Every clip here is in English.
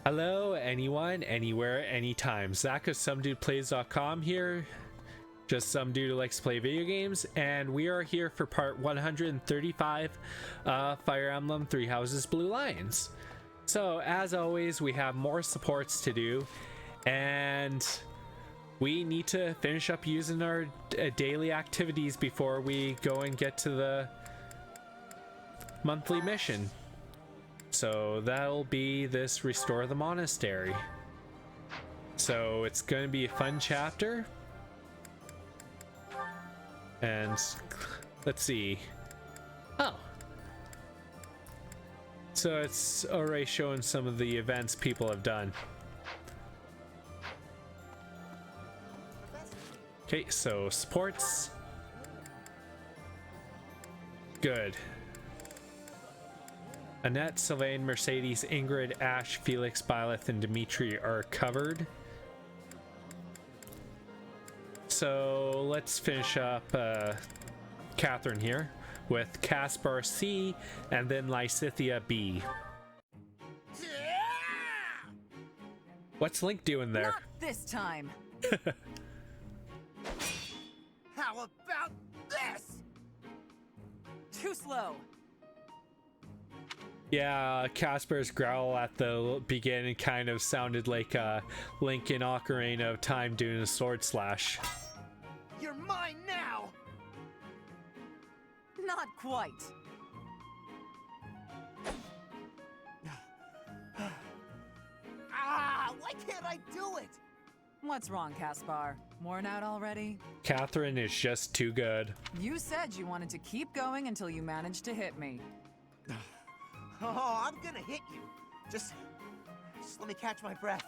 Hello, anyone, anywhere, anytime. Zach of SomeDudePlays.com here. Just some dude who likes to play video games, and we are here for part 135 Fire Emblem Three Houses Blue Lions. So, as always, we have more supports to do, and we need to finish up using our daily activities before we go and get to the monthly mission. So that'll be this Restore the Monastery. So it's going to be a fun chapter. And let's see. Oh. So it's already showing some of the events people have done. Okay, so supports. Good. Annette, Sylvain, Mercedes, Ingrid, Ash, Felix, Byleth, and Dimitri are covered. So let's finish up Catherine here with Caspar C and then Lysithea B. What's Link doing there? Not this time. How about this? Too slow. Yeah, Caspar's growl at the beginning kind of sounded like Link in Ocarina of Time doing a sword slash. You're mine now! Not quite. Why can't I do it? What's wrong, Caspar? Worn out already? Catherine is just too good. You said you wanted to keep going until you managed to hit me. Oh, I'm gonna hit you. Just let me catch my breath.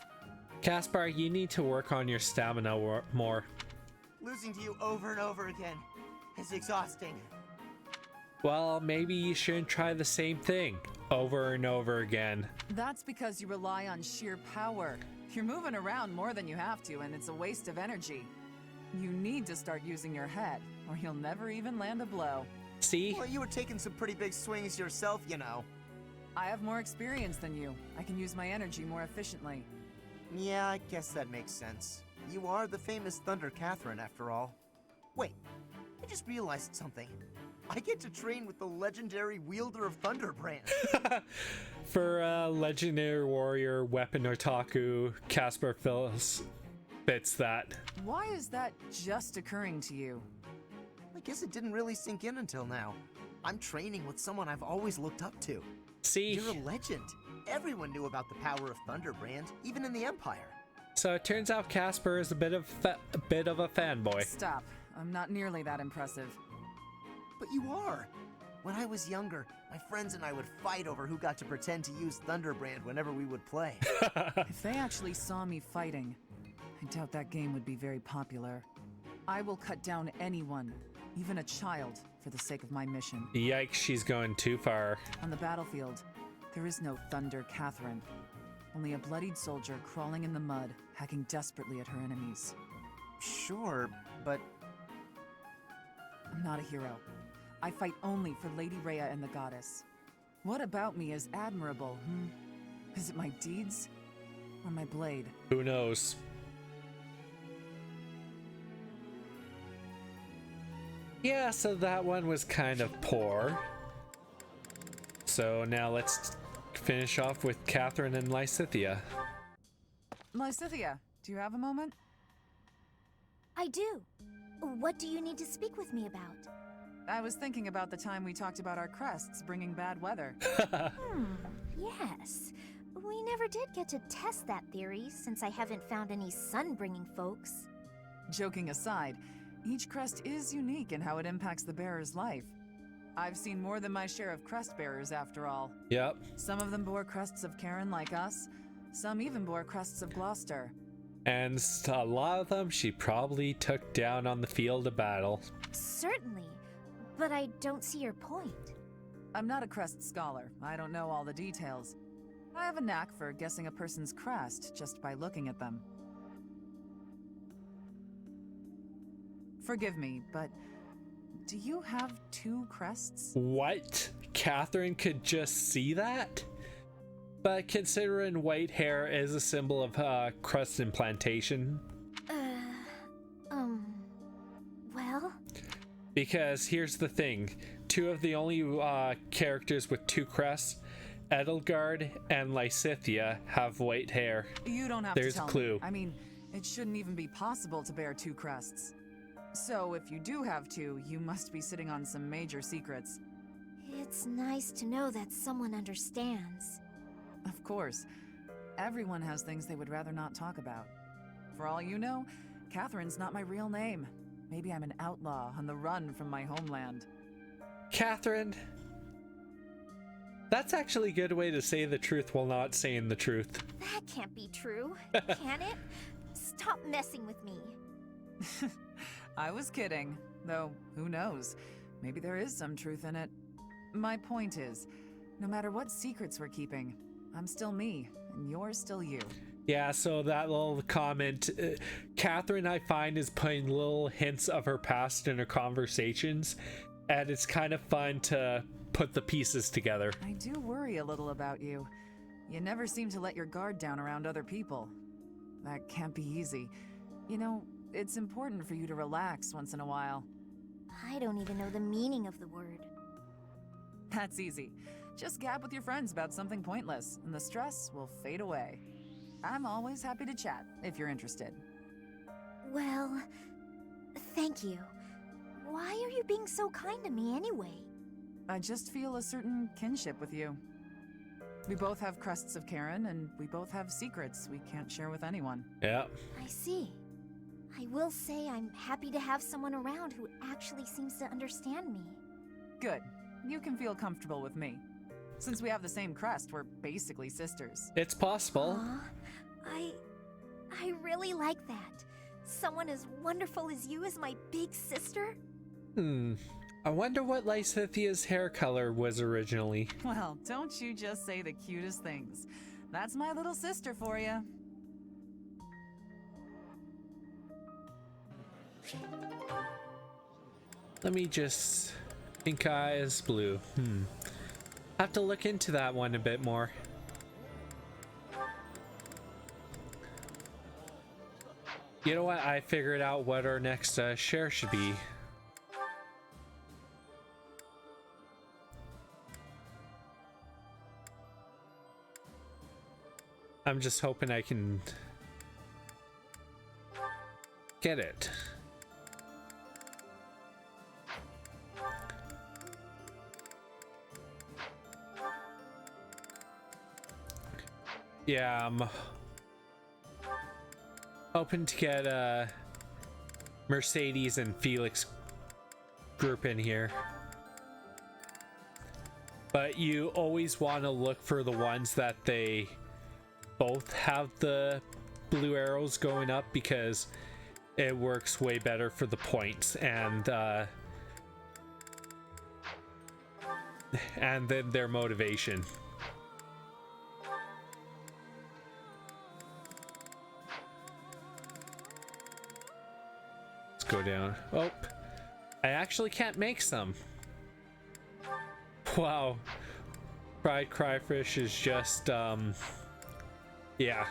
Caspar, you need to work on your stamina more. Losing to you over and over again is exhausting. Well, maybe you shouldn't try the same thing over and over again. That's because you rely on sheer power. You're moving around more than you have to, and it's a waste of energy. You need to start using your head, or you'll never even land a blow. See? Well, you were taking some pretty big swings yourself, you know. I have more experience than you. I can use my energy more efficiently. Yeah, I guess that makes sense. You are the famous Thunder Catherine, after all. Wait, I just realized something. I get to train with the legendary wielder of Thunderbrand. For legendary warrior weapon otaku, Caspar fits that. Why is that just occurring to you? I guess it didn't really sink in until now. I'm training with someone I've always looked up to. See? You're a legend. Everyone knew about the power of Thunderbrand, even in the Empire. So it turns out Caspar is a bit of a fanboy. Stop. I'm not nearly that impressive. But you are. When I was younger, my friends and I would fight over who got to pretend to use Thunderbrand whenever we would play. If they actually saw me fighting, I doubt that game would be very popular. I will cut down anyone, even a child, for the sake of my mission. Yikes, she's going too far. On the battlefield, there is no Thunder Catherine. Only a bloodied soldier crawling in the mud, hacking desperately at her enemies. Sure, but... I'm not a hero. I fight only for Lady Rhea and the Goddess. What about me is admirable, Is it my deeds? Or my blade? Who knows? Yeah, so that one was kind of poor. So now let's finish off with Catherine and Lysithea. Lysithea, do you have a moment? I do. What do you need to speak with me about? I was thinking about the time we talked about our crests bringing bad weather. Yes. We never did get to test that theory, since I haven't found any sun-bringing folks. Joking aside, each crest is unique in how it impacts the bearer's life. I've seen more than my share of crest bearers, after all. Yep. Some of them bore crests of Karen like us. Some even bore crests of Gloucester. And a lot of them she probably took down on the field of battle. Certainly, but I don't see your point. I'm not a crest scholar. I don't know all the details. I have a knack for guessing a person's crest just by looking at them. Forgive me, but do you have 2 crests? What? Catherine could just see that? But considering white hair is a symbol of crust implantation. Well? Because here's the thing. Two of the only characters with two crests, Edelgard and Lysithea, have white hair. You don't have There's to tell a clue. me. I mean, it shouldn't even be possible to bear two crests. So if you do have two, you must be sitting on some major secrets. It's nice to know that someone understands. Of course. Everyone has things they would rather not talk about. For all you know, Catherine's not my real name. Maybe I'm an outlaw on the run from my homeland. Catherine? That's actually a good way to say the truth while not saying the truth. That can't be true, can it? Stop messing with me. I was kidding. Though, who knows? Maybe there is some truth in it. My point is, no matter what secrets we're keeping, I'm still me, and you're still you. Yeah, so that little comment, Catherine, I find, is putting little hints of her past in her conversations, and it's kind of fun to put the pieces together. I do worry a little about you. You never seem to let your guard down around other people. That can't be easy. You know, it's important for you to relax once in a while. I don't even know the meaning of the word. That's easy. Just gab with your friends about something pointless, and the stress will fade away. I'm always happy to chat, if you're interested. Well, thank you. Why are you being so kind to me anyway? I just feel a certain kinship with you. We both have crests of Karen, and we both have secrets we can't share with anyone. Yeah. I see. I will say I'm happy to have someone around who actually seems to understand me. Good. You can feel comfortable with me. Since we have the same crest, we're basically sisters. It's possible. Aw, I really like that. Someone as wonderful as you is my big sister? I wonder what Lysithea's hair color was originally. Well, don't you just say the cutest things. That's my little sister for you. Let me just... Pink eyes, blue. Have to look into that one a bit more. You know what? I figured out what our next share should be. I'm just hoping I can get it. Yeah, I'm hoping to get Mercedes and Felix group in here. But you always want to look for the ones that they both have the blue arrows going up, because it works way better for the points and then their motivation. Go down. Oh, I actually can't make some. Wow. Fried cryfish is just yeah.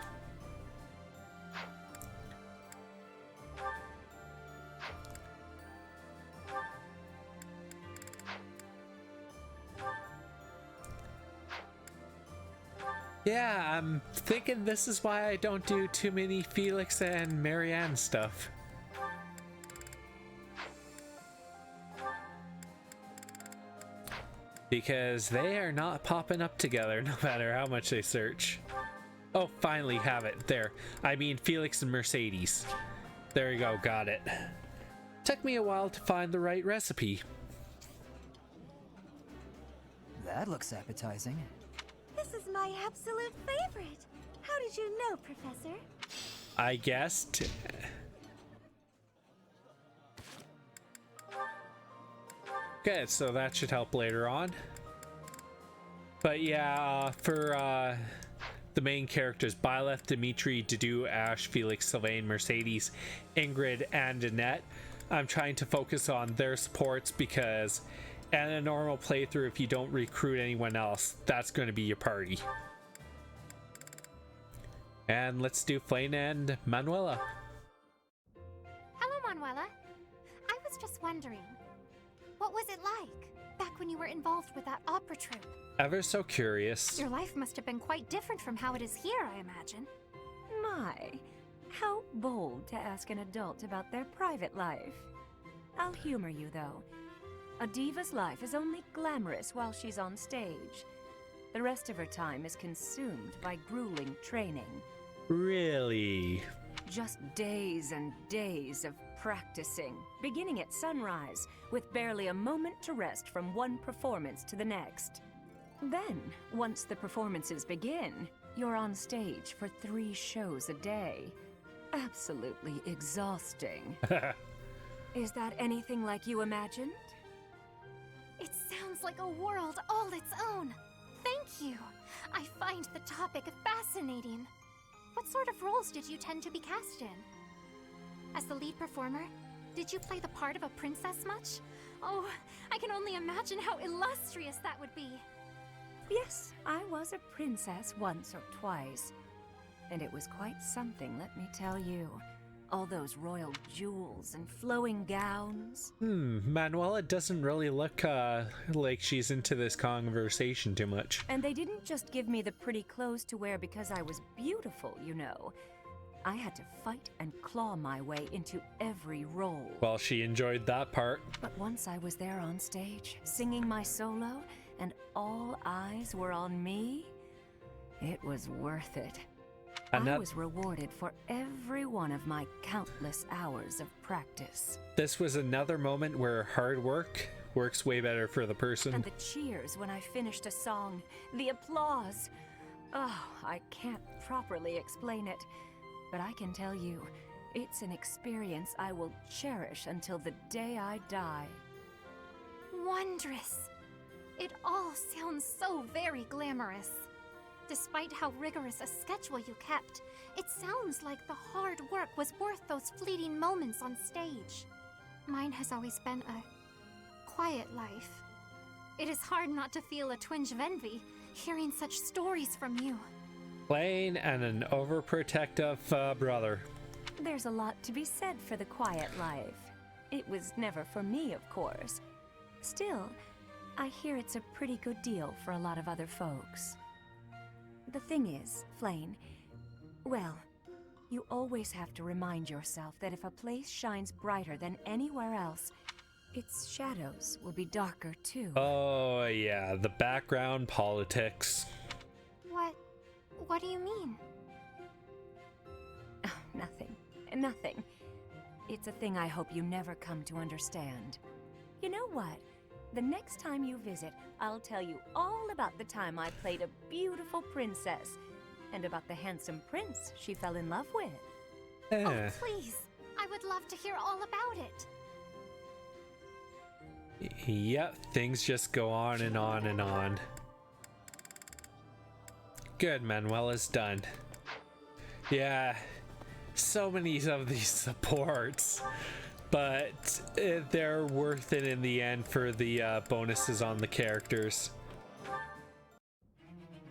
Yeah, I'm thinking this is why I don't do too many Felix and Marianne stuff. Because they are not popping up together no matter how much they search. Oh, finally have it. There. I mean Felix and Mercedes. There you go, got it. Took me a while to find the right recipe. That looks appetizing. This is my absolute favorite. How did you know, Professor? I guessed. Good, so that should help later on. But yeah, for the main characters, Byleth, Dimitri, Dedu, Ash, Felix, Sylvain, Mercedes, Ingrid, and Annette, I'm trying to focus on their supports, because in a normal playthrough, if you don't recruit anyone else, that's going to be your party. And let's do Flayn and Maneula. Hello, Manuela. I was just wondering, what was it like back when you were involved with that opera troupe? Ever so curious. Your life must have been quite different from how it is here, I imagine. My, how bold to ask an adult about their private life. I'll humor you, though. A diva's life is only glamorous while she's on stage. The rest of her time is consumed by grueling training. Really? Just days and days of practicing, beginning at sunrise, with barely a moment to rest from one performance to the next. Then, once the performances begin, you're on stage for 3 shows a day. Absolutely exhausting. Is that anything like you imagined? It sounds like a world all its own. Thank you. I find the topic fascinating. What sort of roles did you tend to be cast in? As the lead performer, did you play the part of a princess much? Oh, I can only imagine how illustrious that would be. Yes, I was a princess once or twice. And it was quite something, let me tell you. All those royal jewels and flowing gowns. Manuela doesn't really look like she's into this conversation too much. And they didn't just give me the pretty clothes to wear because I was beautiful, you know. I had to fight and claw my way into every role. Well, she enjoyed that part. But once I was there on stage, singing my solo, and all eyes were on me, it was worth it. I was rewarded for every one of my countless hours of practice. This was another moment where hard work works way better for the person. And the cheers when I finished a song, the applause. Oh, I can't properly explain it, but I can tell you, it's an experience I will cherish until the day I die. Wondrous. It all sounds so very glamorous. Despite how rigorous a schedule you kept, it sounds like the hard work was worth those fleeting moments on stage. Mine has always been a quiet life. It is hard not to feel a twinge of envy, hearing such stories from you. Flayn and an overprotective brother. There's a lot to be said for the quiet life. It was never for me, of course. Still, I hear it's a pretty good deal for a lot of other folks. The thing is, Flayn, well, you always have to remind yourself that if a place shines brighter than anywhere else, its shadows will be darker too. Oh yeah, the background politics. What do you mean? Oh, nothing. It's a thing I hope you never come to understand. You know what? The next time you visit, I'll tell you all about the time I played a beautiful princess, and about the handsome prince she fell in love with. Oh, please! I would love to hear all about it. Yep, things just go on and on and on. Good, Manuela's done. Yeah, so many of these supports. But they're worth it in the end for the bonuses on the characters.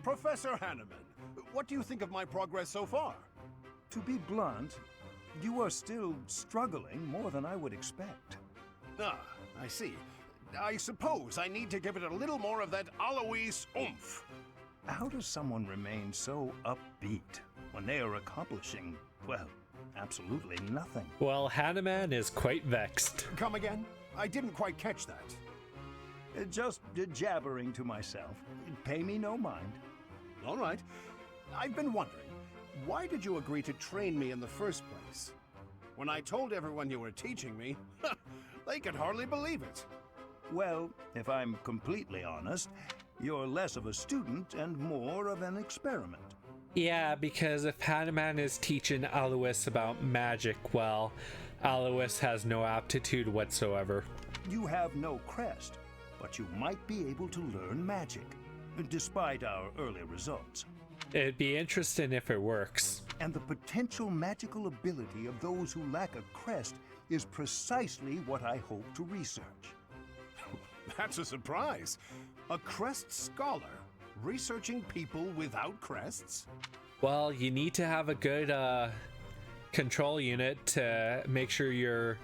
Professor Hanneman, what do you think of my progress so far? To be blunt, you are still struggling more than I would expect. Ah, I see. I suppose I need to give it a little more of that Alois oomph. How does someone remain so upbeat when they are accomplishing, well, absolutely nothing? Well, Hanneman is quite vexed. Come again? I didn't quite catch that. Just jabbering to myself. Pay me no mind. All right. I've been wondering, why did you agree to train me in the first place? When I told everyone you were teaching me, they could hardly believe it. Well, if I'm completely honest, you're less of a student and more of an experiment. Yeah, because if Hanneman is teaching Alois about magic, well, Alois has no aptitude whatsoever. You have no crest, but you might be able to learn magic, despite our early results. It'd be interesting if it works. And the potential magical ability of those who lack a crest is precisely what I hope to research. That's a surprise. A crest scholar? Researching people without crests? Well, you need to have a good control unit to make sure your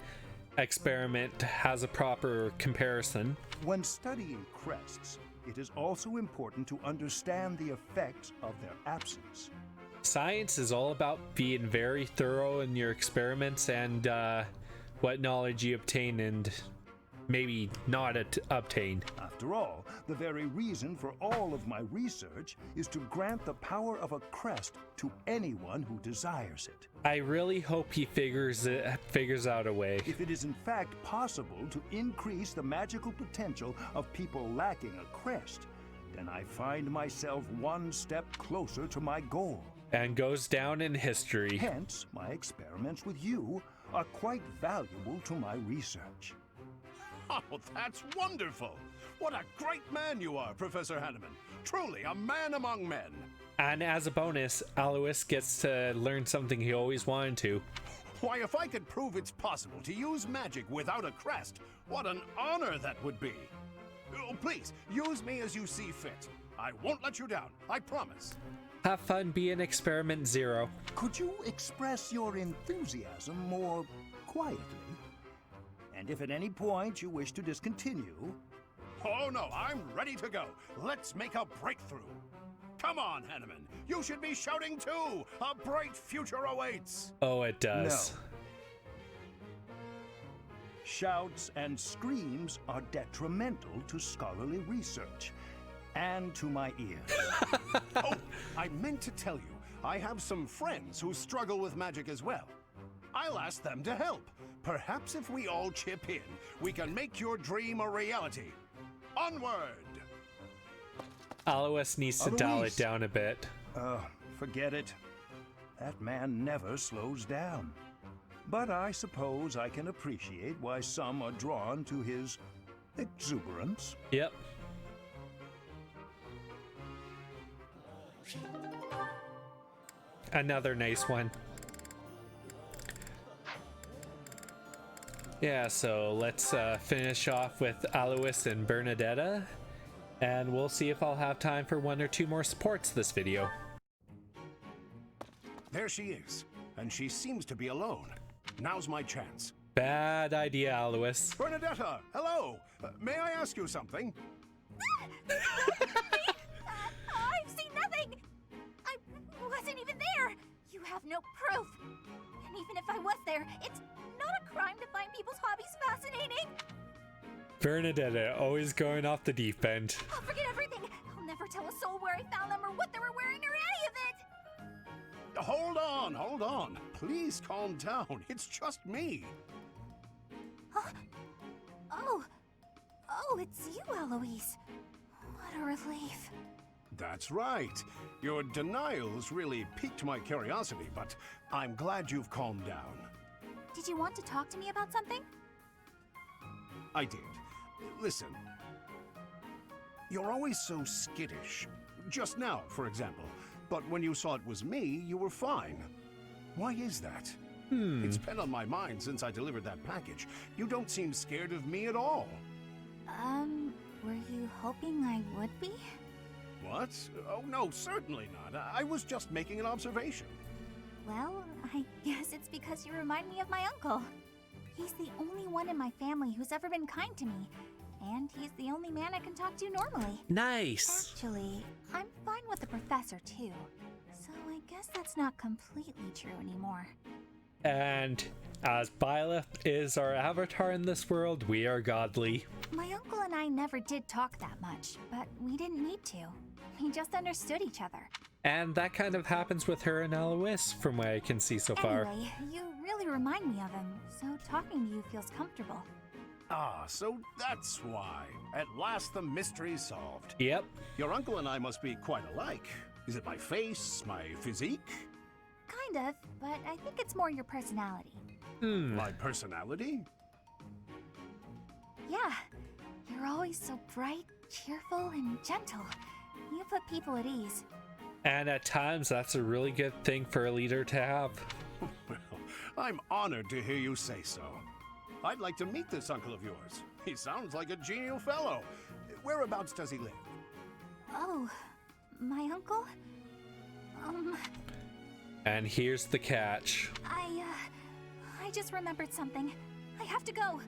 experiment has a proper comparison. When studying crests, it is also important to understand the effects of their absence. Science is all about being very thorough in your experiments and what knowledge you obtain and maybe not obtain. After all, the very reason for all of my research is to grant the power of a crest to anyone who desires it. I really hope he figures out a way. If it is in fact possible to increase the magical potential of people lacking a crest, then I find myself one step closer to my goal. And goes down in history. Hence, my experiments with you are quite valuable to my research. Oh, that's wonderful! What a great man you are, Professor Hanneman. Truly a man among men. And as a bonus, Alois gets to learn something he always wanted to. Why, if I could prove it's possible to use magic without a crest, what an honor that would be. Oh, please, use me as you see fit. I won't let you down, I promise. Have fun being Experiment Zero. Could you express your enthusiasm more quietly? And if at any point you wish to discontinue... Oh no, I'm ready to go. Let's make a breakthrough. Come on, Hanneman. You should be shouting too. A bright future awaits. Oh, it does. No. Shouts and screams are detrimental to scholarly research. And to my ears. Oh, I meant to tell you, I have some friends who struggle with magic as well. I'll ask them to help. Perhaps if we all chip in, we can make your dream a reality. Onward! Alois needs to dial it down a bit. Forget it. That man never slows down. But I suppose I can appreciate why some are drawn to his exuberance. Yep. Another nice one. Yeah, so let's finish off with Alois and Bernadetta, and we'll see if I'll have time for one or two more supports this video. There she is, and she seems to be alone. Now's my chance. Bad idea, Alois. Bernadetta, hello! May I ask you something? I've seen nothing! I wasn't even there! You have no proof! And even if I was there, it's not a crime to find people's hobbies fascinating! Bernadetta, always going off the deep end. I'll forget everything! I'll never tell a soul where I found them or what they were wearing or any of it! Hold on, hold on. Please calm down. It's just me. Huh? Oh, it's you, Alois. What a relief. That's right. Your denials really piqued my curiosity, but I'm glad you've calmed down. Did you want to talk to me about something? I did. Listen. You're always so skittish. Just now, for example. But when you saw it was me, you were fine. Why is that? It's been on my mind since I delivered that package. You don't seem scared of me at all. Were you hoping I would be? What? Oh, no, certainly not. I was just making an observation. Well, I guess it's because you remind me of my uncle. He's the only one in my family who's ever been kind to me. And he's the only man I can talk to normally. Nice. Actually, I'm fine with the professor too. So I guess that's not completely true anymore. And as Byleth is our avatar in this world, we are godly. My uncle and I never did talk that much, but we didn't need to. We just understood each other. And that kind of happens with her and Alois, from what I can see so far. Anyway, you really remind me of him, so talking to you feels comfortable. Ah, so that's why. At last the mystery's solved. Yep. Your uncle and I must be quite alike. Is it my face, my physique? Kind of, but I think it's more your personality. My personality? Yeah, you're always so bright, cheerful, and gentle. You put people at ease. And at times, that's a really good thing for a leader to have. Well, I'm honored to hear you say so. I'd like to meet this uncle of yours. He sounds like a genial fellow. Whereabouts does he live? Oh, My uncle? And here's the catch. I just remembered something. I have to go.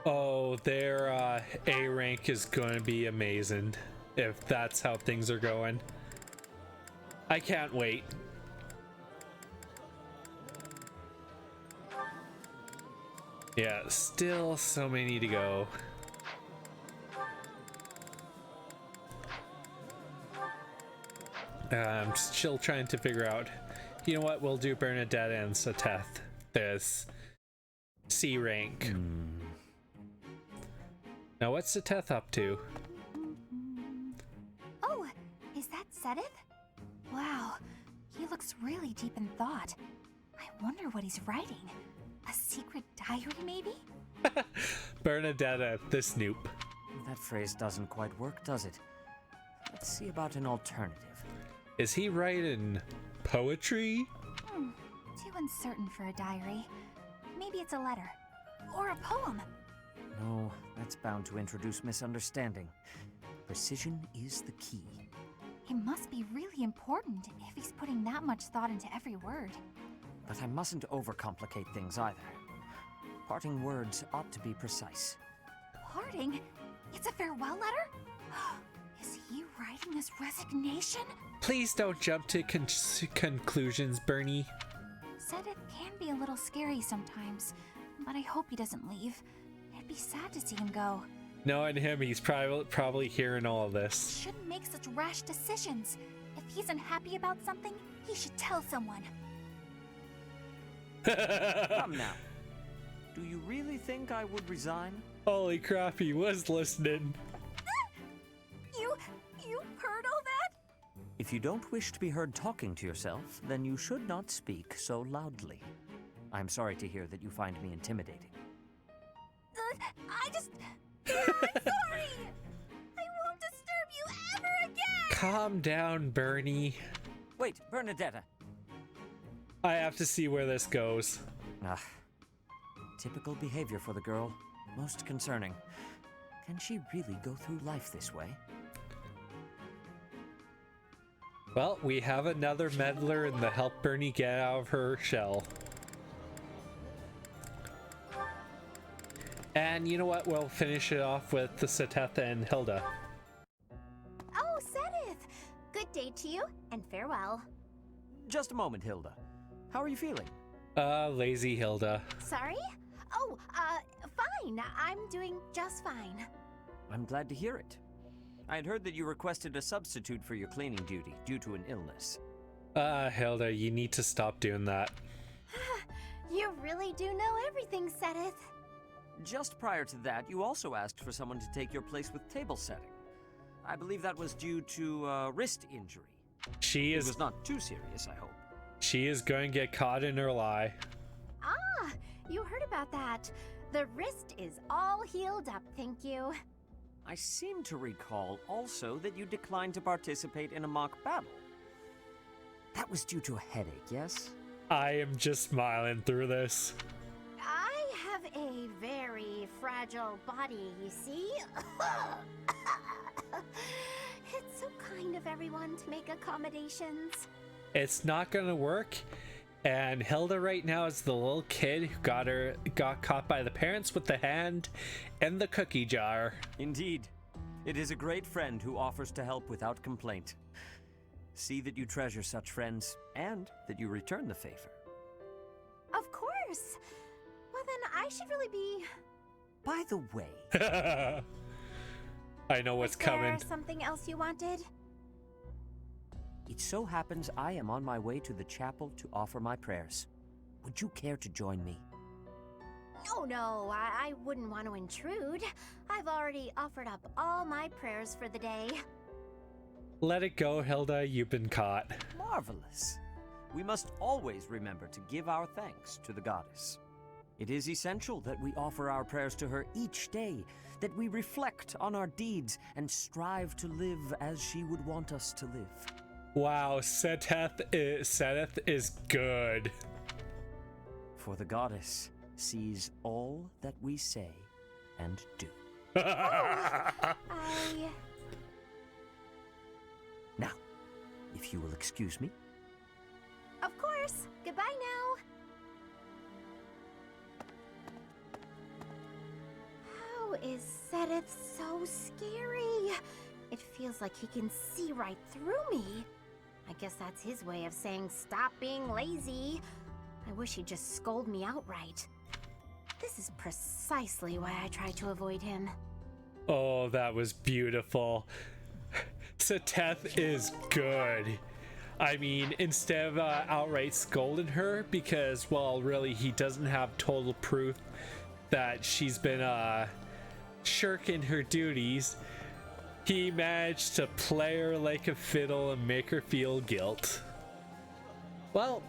Oh, their A rank is going to be amazing if that's how things are going. I can't wait. Yeah, still so many to go. I'm still trying to figure out. You know what? We'll do Bernadetta and Seteth. This C rank. Now, what's Seteth up to? Oh, is that Seteth? Wow, he looks really deep in thought. I wonder what he's writing. A secret diary, maybe? Bernadetta, the snoop. That phrase doesn't quite work, does it? Let's see about an alternative. Is he writing poetry? Too uncertain for a diary. Maybe it's a letter. Or a poem. No, that's bound to introduce misunderstanding. Precision is the key. It must be really important if he's putting that much thought into every word. But I mustn't overcomplicate things either. Parting words ought to be precise. Parting? It's a farewell letter? Is he writing his resignation? Please don't jump to conclusions, Bernie. Seteth can be a little scary sometimes, but I hope he doesn't leave. It'd be sad to see him go. Knowing him, he's probably hearing all of this. Shouldn't make such rash decisions. If he's unhappy about something, he should tell someone. Come now. Do you really think I would resign? Holy crap, he was listening. You heard all that? If you don't wish to be heard talking to yourself, then you should not speak so loudly. I'm sorry to hear that you find me intimidating. I'm sorry! I won't disturb you ever again! Calm down, Bernie. Wait, Bernadetta. I have to see where this goes. Typical behavior for the girl. Most concerning. Can she really go through life this way? Well, we have another meddler in the help Bernie get out of her shell. And you know what? We'll finish it off with the Seteth and Hilda. Oh, Seteth! Good day to you, and farewell. Just a moment, Hilda. How are you feeling? Lazy Hilda. Sorry? Oh, fine. I'm doing just fine. I'm glad to hear it. I had heard that you requested a substitute for your cleaning duty due to an illness. Hilda, you need to stop doing that. You really do know everything, Seteth. Just prior to that, you also asked for someone to take your place with table setting. I believe that was due to wrist injury. It was not too serious, I hope. She is going to get caught in her lie. Ah, you heard about that. The wrist is all healed up, thank you. I seem to recall also that you declined to participate in a mock battle. That was due to a headache, yes? I am just smiling through this. I have a very fragile body, you see? It's so kind of everyone to make accommodations. It's not gonna work. And Hilda right now is the little kid who got caught by the parents with the hand in the cookie jar. Indeed. It is a great friend who offers to help without complaint. See that you treasure such friends, and that you return the favor. Of course. Well then, I should really be... By the way... I know what's coming. Is there something else you wanted? It so happens I am on my way to the chapel to offer my prayers. Would you care to join me? No, I wouldn't want to intrude. I've already offered up all my prayers for the day. Let it go, Hilda. You've been caught. Marvelous. We must always remember to give our thanks to the goddess. It is essential that we offer our prayers to her each day, that we reflect on our deeds and strive to live as she would want us to live. Wow, Seteth is good. For the goddess sees all that we say and do. Now, if you will excuse me. Of course. Goodbye now. How is Seteth so scary? It feels like he can see right through me. I guess that's his way of saying stop being lazy. I wish he'd just scold me outright. This is precisely why I try to avoid him. Oh, that was beautiful. Seteth is good. I mean, instead of outright scolding her, because, well, really, he doesn't have total proof that she's been shirking her duties, he managed to play her like a fiddle and make her feel guilt. Well,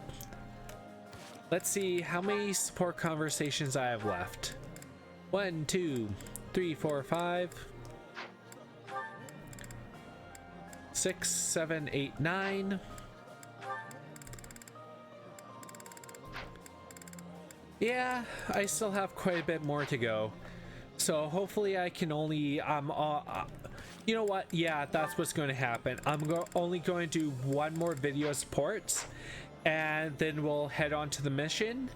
let's see how many support conversations I have left. 1, 2, 3, 4, 5, 6, 7, 8, 9. Yeah, I still have quite a bit more to go. So hopefully I can only, you know what? Yeah, that's what's going to happen. I'm only going to do one more video supports, and then we'll head on to the mission.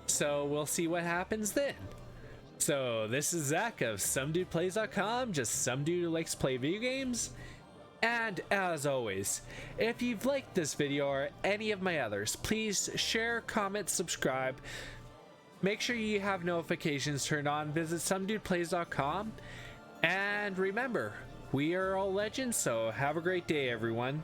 So we'll see what happens then. So this is Zach of SomeDudePlays.com, just some dude who likes to play video games. And as always, if you've liked this video or any of my others, please share, comment, subscribe. Make sure you have notifications turned on. Visit SomeDudePlays.com. And remember, we are all legends, so have a great day, everyone.